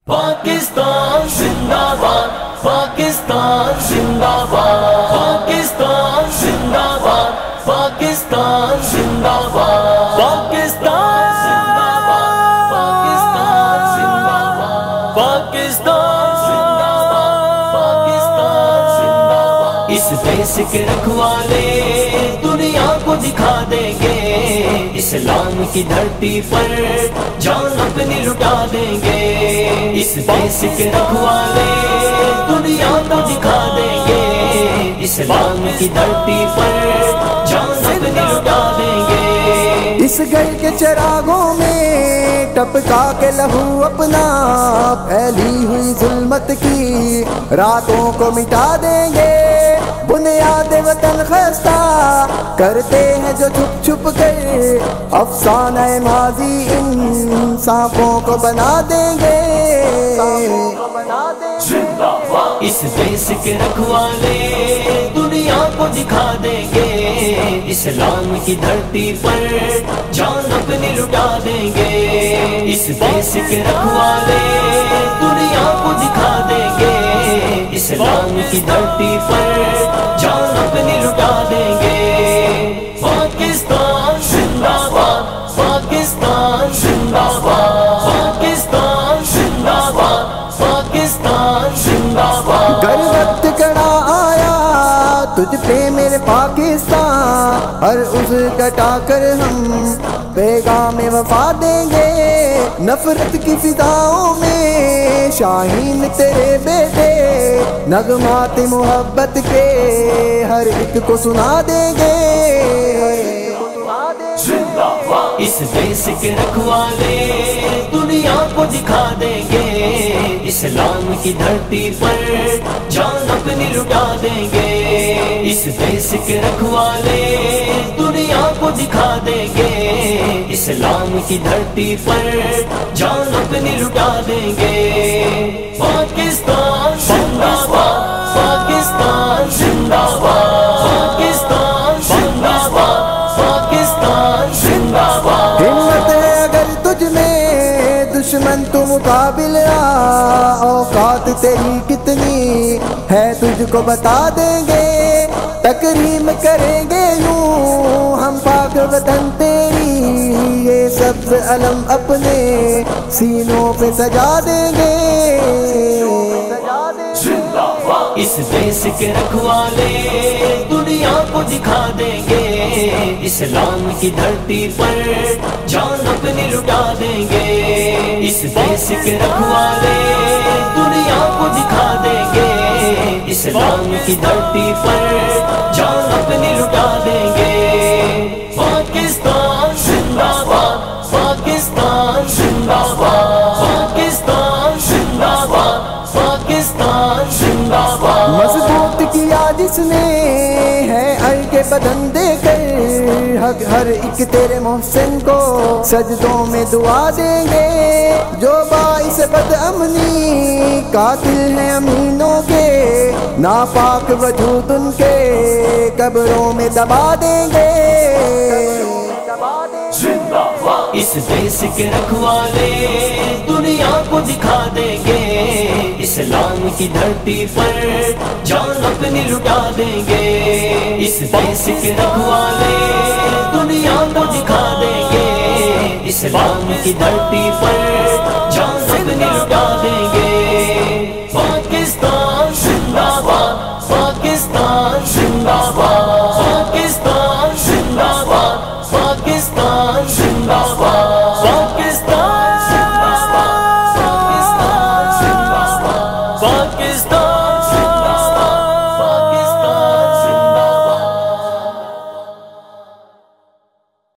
پاکستان زندہ باد، پاکستان زندہ باد، پاکستان زندہ باد، پاکستان زندہ باد، پاکستان زندہ باد، پاکستان زندہ باد، پاکستان زندہ باد، پاکستان زندہ باد۔ اس دیس کے رکھوالے دنیا کو دکھا دیں گے، اسلام کی دھرتی پر جان اپنی لٹا دیں گے۔ اس دیس کے رکھوالے دنیا کو دکھا دیں گے، اسلام کی دھرتی پر جان اپنی لٹا دیں گے۔ اس گھر کے چراغوں میں ٹپکا کے لہو اپنا، پھیلی ہوئی ظلمت کی راتوں کو مٹا دیں گے۔ بنیاد وطن خستہ کرتے ہیں جو چھپ چھپ کر، افسانہ ماضی ان سانپوں کو بنا دیں گے۔ اس دیس کے رکھوالے دنیا کو دکھا دیں گے، اسلام کی دھرتی پر جان اپنی لٹا دیں گے۔ اس دیس کے رکھوالے دنیا کو دکھا دیں گے، اسلام کی دھرتی پر جان اپنی لٹا دیں گے۔ پاکستان زندہ باد، پاکستان زندہ باد، پاکستان زندہ باد، پاکستان زندہ باد۔ گر وقت کڑا آیا تجھ پہ میرے پاکستان، ہر عذر کٹا کر ہم پیغام وفا دیں گے۔ نفرت کی فضاؤں میں شاہین تیرے بیٹے، نغمات محبت کے ہر ایک کو سنا دیں گے۔ اس دیس کے رکھوالے دنیا کو دکھا دیں گے، اسلام کی دھرتی پر جان اپنی لٹا دیں گے۔ اس دیس کے رکھوالے دنیا کو دکھا دیں گے، اسلام کی دھرتی پر جان اپنی لٹا دیں گے۔ پاکستان زندہ باد، پاکستان زندہ باد، پاکستان زندہ باد، پاکستان زندہ باد۔ ہمت ہے اگر تجھ میں دشمن تو مقابل آ، اوقات تیری کتنی ہے تجھ کو بتا دیں گے۔ تکریم کریں گے یوں ہم پاک وطن تیری، یہ سبز علم اپنے سینوں پہ سجا دیں گے۔ اس دیس کے رکھوالے دنیا کو دکھا دیں گے، اسلام کی دھرتی پر جان اپنی لٹا دیں گے۔ اس دیس کے رکھوالے دنیا کو دکھا دیں گے، اسلام کی دھرتی پر جان اپنی لٹا دیں گے۔ پاکستان زندہ باد، پاکستان زندہ باد، پاکستان زندہ باد، پاکستان زندہ باد۔ مضبوط کیا جس نے ہے ار کے بدن دے کر، حق ہر ایک تیرے محسن کو سجدوں میں دعا دیں گے۔ جو باعث بد امنی قاتل ہیں امینوں کے، ناپاک وجود ان کے قبروں میں دبا دیں گے۔ اس دیس کے رکھوالے دنیا کو دکھا دیں گے، اسلام کی دھرتی پر جان اپنی لٹا دیں گے۔ اس دیس کے رکھوالے دنیا کو دکھا دیں گے، اسلام کی دھرتی پر جان اپنی لٹا دیں گے۔